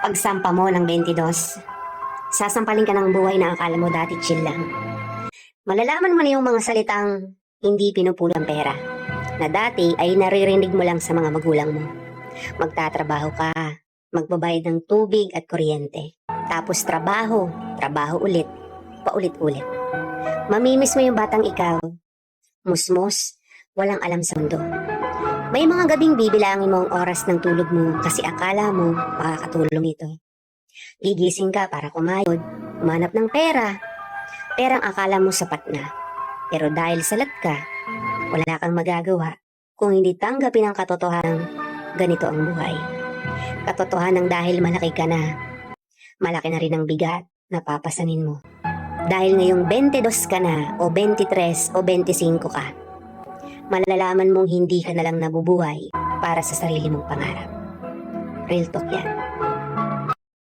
Pagsampa mo ng 22, sasampalin ka ng buhay na akala mo dati chill lang. Malalaman mo na yung mga salitang hindi pinupulang pera, na dati ay naririnig mo lang sa mga magulang mo. Magtatrabaho ka, magbabayad ng tubig at kuryente. Tapos trabaho, trabaho ulit, paulit-ulit. Mamimiss mo yung batang ikaw, musmos, walang alam sa mundo. May mga gabing bibilangin mo ang oras ng tulog mo kasi akala mo makakatulong ito. Gigising ka para kumayod, umanap ng pera. Perang akala mo sapat na. Pero dahil salat ka, wala kang magagawa kung hindi tanggapin ang katotohanan ganito ang buhay. Katotohanan dahil malaki ka na, malaki na rin ang bigat na papasanin mo. Dahil ngayong 22 ka na o 23 o 25 ka, malalaman mong hindi ka na lang nabubuhay para sa sarili mong pangarap. Real talk yan.